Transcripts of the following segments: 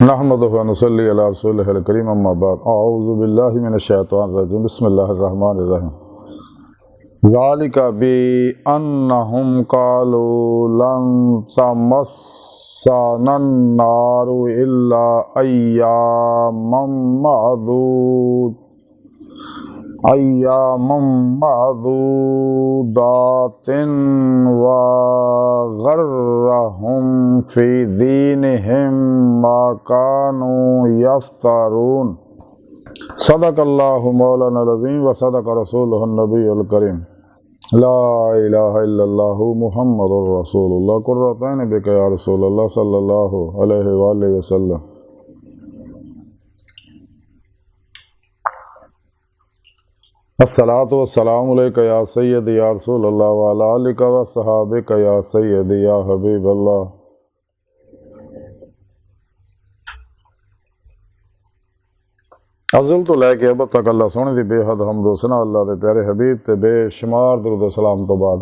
नहमदुहु व नुसल्ली अला रसूलिहिल करीम अम्मा बाद अऊज़ु बिल्लाहि मिनश शैतानिर रजीम बिस्मिल्लाहिर रहमानिर रहीम ज़ालिका बि अन्नहुम क़ालू लन तमस्सनन नारु इल्ला अय्यामम मअदूदातिन व गर्रहुम फी दीनिहिम मा कानू यफ्तरून। सदक़ल्लाहु मौलानाल अज़ीम व सदक़ रसूलुहुन नबियुल करीम। ला इलाहा इल्लल्लाहु मुहम्मदुर रसूलुल्लाह कुर्रतैन बिका या रसूलल्लाह सल्लल्लाहु अलैहि व आलिहि वसल्लम। अस्सलातु वस्सलामु अलैका या सय्यदी या रसूलल्लाह व अला आलिका व सहाबिका या सय्यदी या हबीबल्लाह। अज़ल तो लैके अब तक अल्लाह सोने दी बेहद हम्दो सना अल्लाह दे प्यारे हबीब ते बेशुमार दुरूद व सलाम तो बाद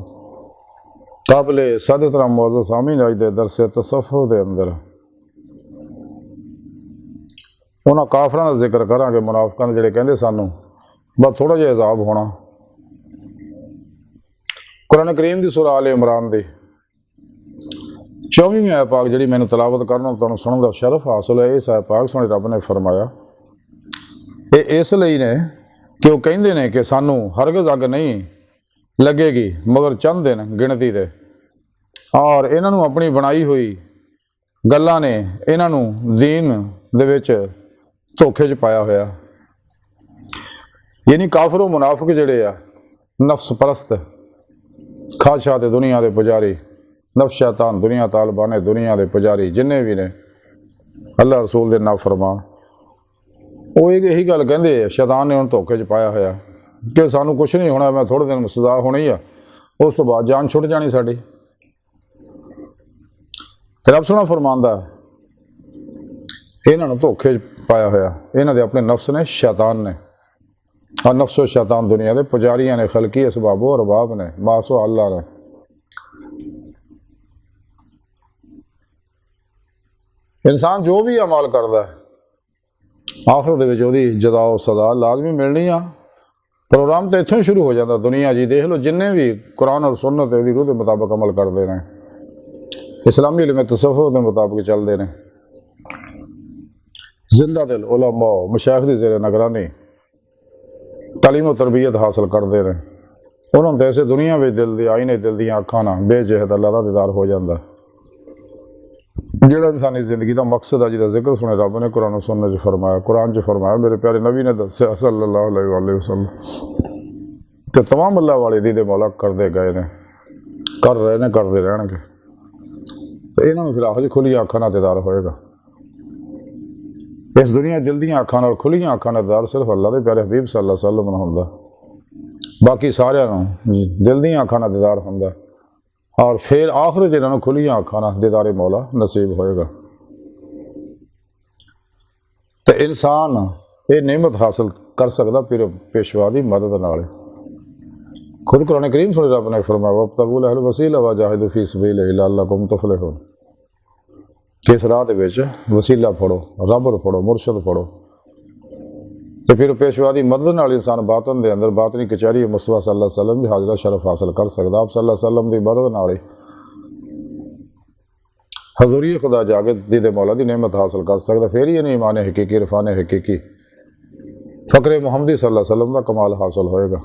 काबिले सादत राम मौजूद सामीन अज दे दरस तसव्वुफ़ दे अंदर उन्हां काफरां दा जिक्र करांगे मुनाफिकां जिहड़े कहंदे सानू बस थोड़ा जिहा अज़ाब होना। कुरान करीम की सूरह आले इमरान की 24वीं आयत पाक जी मैंने तलावत करना तुहानूं सुनने का शरफ हासिल है। इस आयत पाक सुने रब ने फरमाया ये इसलिए ने कि वह कहते हैं कि सानू हरगिज़ अग नहीं लगेगी मगर चंद दिन गिणती दे, और इन्हों अपनी बनाई हुई गल्लां ने इन्हों दीन दे विच धोखे च पाया होया। यानी काफरो मुनाफिक जिहड़े आ नफ्स परस्त खादशाह ते दुनिया के पुजारी, नफ्स शैतान दुनिया तालबाने दुनिया के पुजारी जिन्ने भी ने अल्लाह रसूल दे नाफरमान, वो एक यही गल कहंदे शैतान ने उन्हें धोखे च पाया होया कि सानू कुछ नहीं होना, मैं थोड़े दिन सजा होनी है, उस तो बाद जान छुट जानी साडी। रब सोहना फरमांदा इन्होंने धोखे च पाया होया, इन्हां दे अपने नफ्स ने शैतान ने, और नफ्सो शैतान दुनिया के पुजारियां ने, खलकी असबाबो अरबाब ने, मासो अल्लाह ने। इंसान जो भी अमल करता है आखिरत दे विच उहदी जज़ा सज़ा लाजमी मिलनी आ। प्रोग्राम तो इत्थों ही शुरू हो जाता। दुनिया जी देख लो जिन्हें भी कुरान और सुन्नत उहदी रूह के मुताबिक अमल करते हैं, इस्लामी इल्म तसव्वुफ़ के मुताबिक चलते हैं, जिंदा दिल उलमा मशाइख दी ज़ेरे निगरानी तालीम और तरबियत हासिल करते हैं, उन्होंने तो ऐसे दुनिया में दिल दी आईने दिल दी अखां नाल बेजहद अल्लाह दा दीदार हो जाता। जिहड़ा इंसानी जिंदगी का मकसद है जिहदा जिक्र सुने रब ने कुरान सुन्नत च फरमाया, कुरान च फरमाया, मेरे प्यारे नबी ने दस्सिया सल्लल्लाहु अलैहि वसल्लम ते तमाम अल्लाह वाले दी दे मौला करते गए ने, कर रहे ने, करते रहणगे। तो इन्होंने फिर आखिर खुलियां अखां नाल दीदार होएगा। इस दुनिया दिल दी अखां नाल खुलियां अखां नाल दीदार सिर्फ अल्लाह दे प्यारे हबीब सल्लल्लाहु अलैहि वसल्लम नाल हुंदा, बाकी सारियां नूं दिल दी अखां नाल दीदार हुंदा, और फिर आखिर इन्होंने खुलियां अखां नाल दीदारे मौला नसीब होएगा। तो इंसान ये नेमत हासिल कर सकता फिर पेशवा की मदद नाल। खुद कुरान करीम सुने रब ने फरमाया वब्तगू लहुल वसीला वजाहिदू फी सबीलिही लअल्लकुम तुफलिहून, किस राह दे विच वसीला फड़ो, रब फड़ो, मुर्शद फड़ो, तो फिर पेशवा की मदद नाल इंसान बातन दे अंदर बातनी कचहरी मुस्तफा सल्लल्लाहु अलैहि वसल्लम की हाजरा शरफ हासिल कर सकता। आप सल्लल्लाहु अलैहि वसल्लम की मदद नाल हजूरी खुदा जाके दीदे मौला की नेमत हासिल कर सकता। फिर ही नहीं ईमान हकीकी इरफान हकीकी फ़क्र मुहम्मदी सल्लल्लाहु अलैहि वसल्लम का कमाल हासिल होएगा।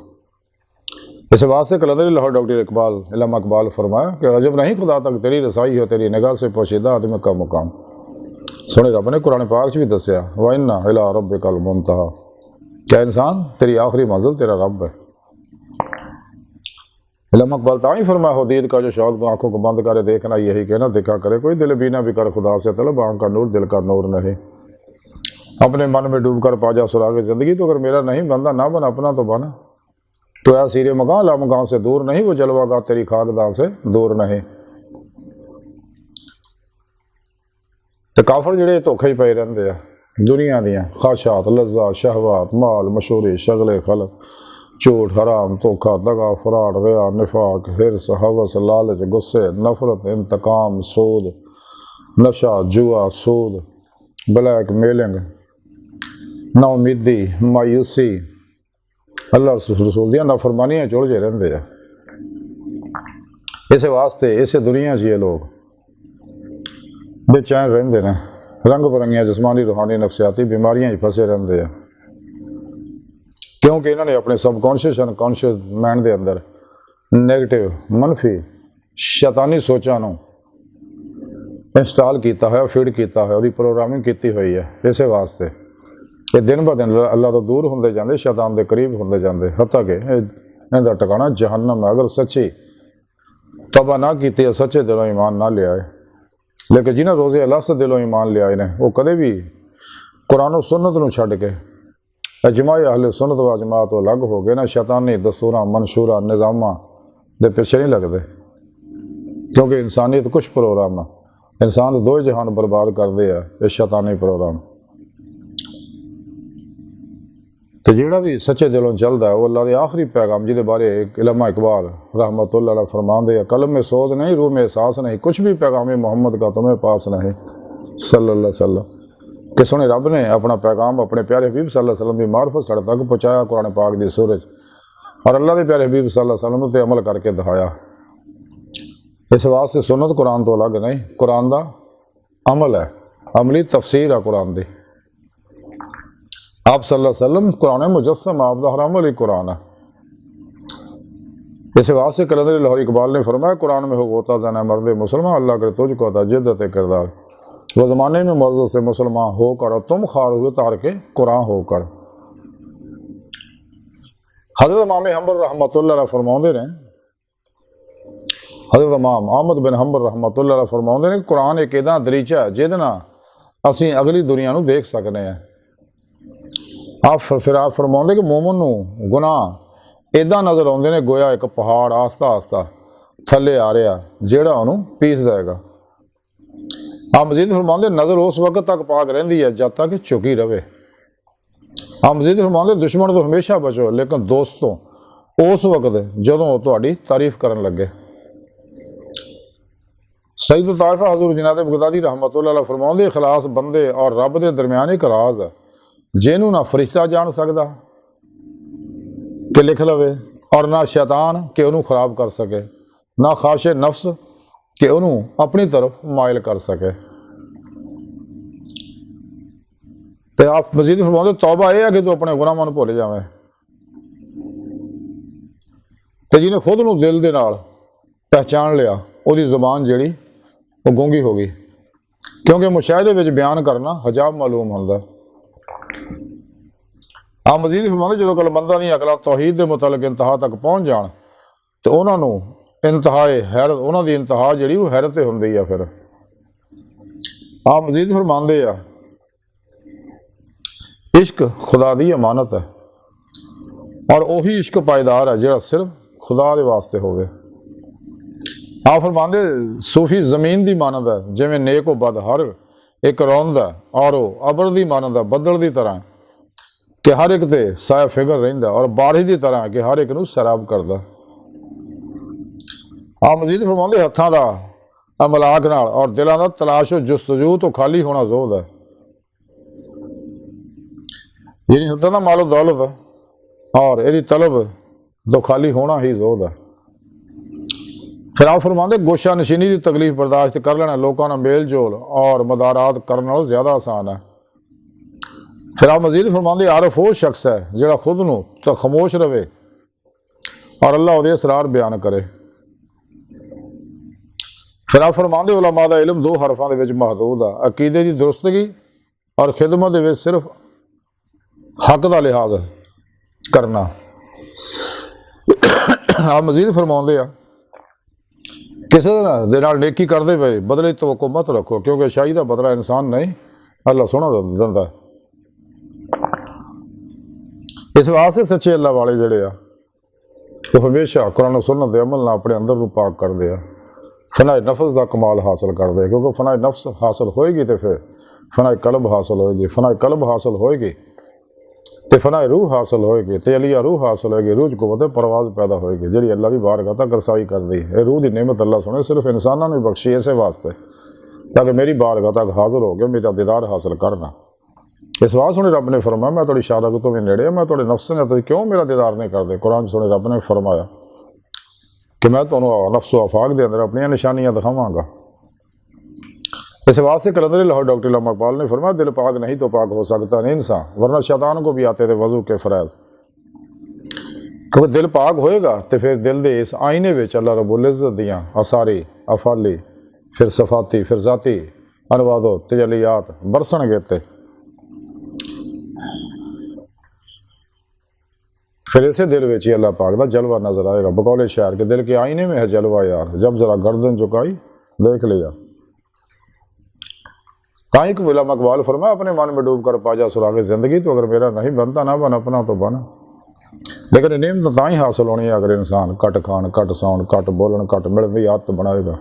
इस वास्ते कलंदर लाहौर डॉक्टर इकबाल इल्म इकबाल फरमाया कि अजब नहीं खुदा तक तेरी रसाई हो, तेरी निगाह से पोशीदा आदमी का मुकाम। सुने रब ने कुरान पाक च भी दस्या व इन्ना इला रब्बिकल मुंतहा, क्या इंसान तेरी आखिरी मंजिल तेरा रब है। इल्म इकबाल ताई फरमाया हो दीद का जो शौक तो आंखों को बंद करे देखना यही कहना देखा करे, कोई दिल बीना भी कर खुदा से तलब आँख का नूर दिल का नूर नहीं, अपने मन में डूब कर पा जा सुराग जिंदगी, तो अगर मेरा नहीं बनता ना बन अपना तो बना, तो या सीरे मकान ला मकान से दूर नहीं, वो जलवागा तेरी खाकदां से दूर नहीं। तो काफर जिहड़े धोखे पे रहंदे आ दुनिया दियां ख्वाहिशात लज्जात शहवात माल मशहूरी शगले खलक झूठ हराम धोखा दगा फराड रिया निफाक हिरस हवस लालच गुस्से नफरत इंतकाम सूद नशा जुआ सूद ब्लैक मेलिंग, नाउमीदी, मायूसी, अल्लाह रसूल दी नाफरमानियां चुलझे रहिंदे आ। इस वास्ते इस दुनिया 'च ये लोग बेचैन रहिंदे ने, रंग बरंगियां जिस्मानी रूहानी नफसियाती बीमारियां 'च फसे रहिंदे आ, क्योंकि इन्होंने अपने सबकॉन्शियस अनकॉन्शियस माइंड के अंदर नैगेटिव मनफी शैतानी सोचां नूं इंस्टॉल किया है, फीड किया है, वो प्रोग्रामिंग की हुई है। इस वास्ते ये दिन ब दिन अल्लाह तो दूर होंदे जांदे, शैतान के करीब होंदे जांदे, हत्ता कि इहदा ठिकाना जहन्नम है। अगर सच्ची तौबा ना की, सच्चे दिलों ईमान ना लिया है, लेकिन जिन्हें रोज़े अल्लाह से दिलों ईमान लिया ने, वो कदे भी कुरान और सुन्नत नूं छड्ड के अजमाए अहले सुन्नत व जमात तो अलग हो गए ना, शैतानी दस्तूरां मंशूरा निज़ामां दे पिछे नहीं लगते, क्योंकि इंसानियत कुछ प्रोग्राम है, इंसान दो जहान बर्बाद करते हैं ये शैतानी प्रोग्राम। तो जिहड़ा भी सच्चे दिलों चलता है वो अल्लाह के आखिरी पैगाम, जिहदे बारे इल्मा इकबाल रहमतुल्लाह अलैह फरमाते हैं, कलम में सोच नहीं, रूह में एहसास नहीं, कुछ भी पैगाम मोहम्मद का तुम्हें पास नहीं सल्लल्लाहु अलैहि वसल्लम, कि सोने रब ने अपना पैगाम अपने प्यारे हबीब सल्लल्लाहु अलैहि वसल्लम की मार्फत साढ़े तक पहुँचाया कुरान पाक की सूरज, और अल्लाह के प्यारे हबीब सल्लल्लाहु अलैहि वसल्लम पर अमल करके दिखाया। इस वास्ते सुन्नत कुरान तो अलग नहीं, कुरान का अमल है, अमली तफसीर है कुरान की। आप सल्लल्लाहु अलैहि वसल्लम कुरान मुजस्सम, आप दा हर अमल ही कुरान है। इस वास्ते कलंदर लाहौर इकबाल ने फरमाया, कुरान में हो होता जाना मर्द मुसलमान, अल्लाह करे तुझको अता जिद्दत किरदार, वो ज़माने में मर्द से मुसलमान होकर और तुम खार हुए तार के कुरान होकर। हज़रत इमाम हम्बर रहमतुल्लाह अलैह फरमाते हैं, हज़रत इमाम अहमद बिन हम्बर रहमतुल्लाह अलैह फरमाते हैं, कुरान एक इदा दरीचा है जिहदे नाल असीं अगली दुनिया नूं देख सकते हैं। आप फिर आप फरमाते कि मोमन नूं गुनाह इदा नज़र आउंदे ने गोया एक पहाड़ आस्ता आस्ता थले आ रहा जिहड़ा उहनूं पीस देगा। आप मजीद फरमाते नज़र उस वक्त तक पाक रहिंदी है जब तक झुकी रहे। आप मजीद फरमाते दुश्मन तो हमेशा बचो, लेकिन दोस्तों उस वक्त जदों तुहाडी तारीफ करन लगे। सईद ताइफा हज़ूर जनाब बगदादी रहमतुल्लाह अलैह फरमाते खलास बंदे और रब के दरम्यान एक राज है जिन्हों ना फरिश्ता जान सकता कि लिख लवे, और ना शैतान कि उन्होंने खराब कर सके, ना खाशे नफ्स कि उन्होंने अपनी तरफ मायल कर सके। तो आप मजीद फरमाते तौबा यह है कि तू अपने गुनाहां नूं भुल जावे, तो जिन्हें खुद नूं दिल दे नाल पहचान लिया उसकी जुबान जिहड़ी वो गूंगी हो गई, क्योंकि मुशाहिदे विच बयान करना हजाब मालूम होंदा। आप मजीद फरमाते जो कलमंदा दी अकलां तौहीद के मुतलक इंतहा तक पहुँच जान तो उन्होंने इंतहाए हैरत, उन्हों की इंतहा जी वो हैरत होंदी है। फिर आप मजीद फरमाते आ इश्क खुदा की अमानत है, और वही इश्क पायदार है जो सिर्फ खुदा के वास्ते होवे। आप फरमाते सूफी जमीन की मानत है, जिमें नेक व बद हर एक रौंद है, और वह अबर की मानत है बदल की तरह कि हर एक ते साया फिगर रहिंदा, और बारिश की तरह कि हर एक नूं सैराब करदा। आप मजीद फरमाते हत्थां दा अमलाक नाल और दिलां दा तलाश जुस्तजू तो खाली होना जोद है, यानी होता ना मालो दौलत और यदि तलब तो खाली होना ही जोद है। फिर आप फरमाते गोशा नशीनी की तकलीफ बर्दाश्त कर लेना लोगों का मेल जोल और मदारात करने नालों ज़्यादा आसान है। फिर आप मजीद फरमाते आरफ वो शख्स है जिहड़ा खुद नूं तो खामोश रहे और अल्लाह उहदे असरार बयान करे। फिर आप फरमाते उलमा दा इल्म दो हरफां दे विच महदूद है, अकीदे की दुरुस्तगी और खिदमत दे विच सिर्फ हक का लिहाज करना। आप मजीद फरमाते आ किसी दे नाल नेकी करते पे बदले तवक्को मत रखो, क्योंकि शाही का बदला इंसान नहीं अल्लाह सोहना दिंदा। इस वास्ते सच्चे अल्लाह वाले जिहड़े आ वो हमेशा कुरान सुन्नत दे अमल नाल अपने अंदर नूं पाक करदे आ, फनाए नफ्स का कमाल हासिल करते, क्योंकि फनाए नफ्स हासिल होएगी तो फिर फनाए कल्ब हासिल होएगी, फनाए कल्ब हासिल होएगी तो फनाए रूह हासिल होएगी, तो अलिया रूह हासिल होएगी, रूह कुव्वत परवाज़ पैदा होएगी जी अल्लाह की बारगाह तक रसाई कर दी है। रूह की नेमत अल्लाह सुने सिर्फ इंसानों ने बख्शी, इस वास्ते ताकि मेरी बारगाह तक हाजिर हो गए मेरा दीदार हासिल करना। इस बात सुने रब ने फरमाया मैं थोड़ी शादा तो भी नेड़े मैं थोड़े नफ्स ने तो क्यों मेरा दीदार नहीं करते। कुरान सुने रब ने फरमाया कि मैं तो नफ्स आफाक के अंदर अपनी निशानियां दिखावांगा। इस वास्ते कलंदर लाहौर डॉक्टर इल्लामा इकबाल ने फरमाया दिल पाक नहीं तो पाक हो सकता नहीं इंसान, वरना शैतान को भी आते थे वजू के फरैज। क्योंकि दिल पाक होएगा तो फिर दिल के इस आईने में अल्लाह रब्बुल इज़्ज़त दियाँ असारी अफाली फिर सफाती फिर जाती अनवादो तजलियात बरसन गए। फिर इसे दिल में ही अल्लाह पाक का जलवा नजर आएगा। बकौले शायर के दिल के आईने में है जलवा यार, जब जरा गर्दन झुकाई देख लिया। काई को इल्लामा इकबाल फरमाया अपने मन में डूब कर पा जा सुरागे जिंदगी, तो अगर मेरा नहीं बनता ना बन अपना तो बन। लेकिन नेमत तां ही हासिल होनी है अगर इंसान घट खान घट सौन घट बोलन घट मिलने की आदत बनाएगा,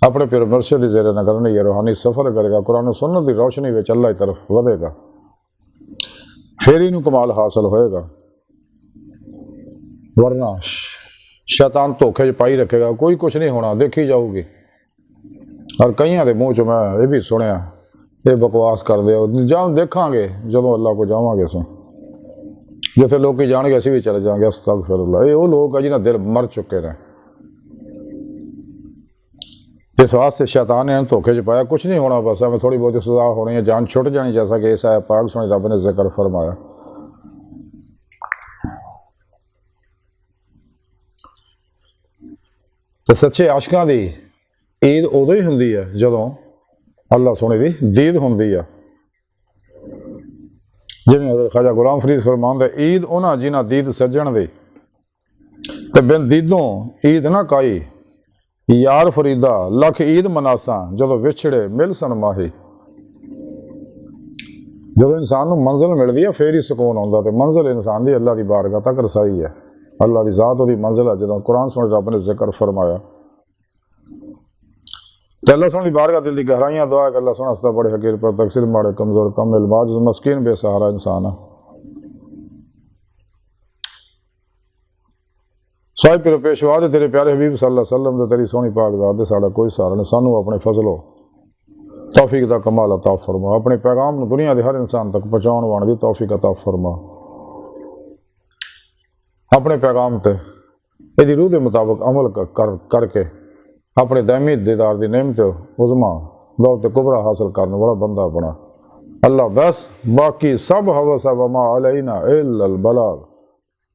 अपने पिर मुर्शिद की ज़ेर न करनी है रूहानी सफ़र करेगा, कुरान सुन्नत की रोशनी में अल्लाह की तरफ बढ़ेगा, फिर इनू कमाल हासिल होएगा। वरना शैतान धोखे च पाई रखेगा, कोई कुछ नहीं होना, देखी जाऊगी। और कईयां दे मुँह च मैं ये भी सुनिया ये बकवास कर दे जाओ देखांगे जो अल्लाह को जावांगे सो जिथे लोग जाएंगे असी भी चले जाएंगे। अस्तगफिरुल्लाह, ये वो लोग है जिन्हें दिल मर चुके हैं। इस वास्ते शैतान ने धोखे च पाया, कुछ नहीं होना, बस हमें थोड़ी बहुत सजा होनी है, जान छुट जानी, जैसा कि ऐसा पाक सुनी रब ने जिक्र फरमाया। तो सच्चे आशिकां दी ईद उदों ही हुंदी है जदों अल्लाह सोने दी दीद हुंदी है। जिवें हज़रत ख्वाजा गुलाम फरीद फरमांदे ईद उन्हां जिन्हां दीद सज्जण दी ते बिन दीदों ईद ना काई, यार फरीदा लख ईद मनासा जदों विछड़े मिल सन माही। जदों इंसान नूं मंजिल मिलदी है फिर ही सुकून आउंदा, ते मंजिल इंसान दी अल्लाह दी बारगाह तक रसाई है, अल्लाह दी ज़ात उहदी मंजिल है। जदों कुरान सुन रब ने जिक्र फरमाया तो अल्लाह सोने की बारगाह दिल की गहराइयां दुआ कि अल्लाह सोना हस्ता बड़े हकीर पर तकसीर माड़े कमज़ोर कम इल्माज मस्कीन बेसहारा इंसान है। साहिब पिरो पेशवा दे तेरे प्यारे हबीब सल्लल्लाहु अलैहि वसल्लम दे तेरी सोहनी पाक ज़ात दे साड़ा कोई सहारा नहीं, सानू अपने फजलो तौफीक दा कमाल अता फरमा, अपने पैगाम नूं दुनिया दे हर इंसान तक पहुँचाउण वाण दी तौफीक अता फरमा, अपने पैगाम ते इहदी रूह दे मुताबिक अमल करके अपने दैमी दीदार दी नेमत उज़मा दौलत कुबरा हासिल करने वाला बंदा बना। अल्लाह बस, बाकी सब हवस है वमा अलैना इल्लल बलाग।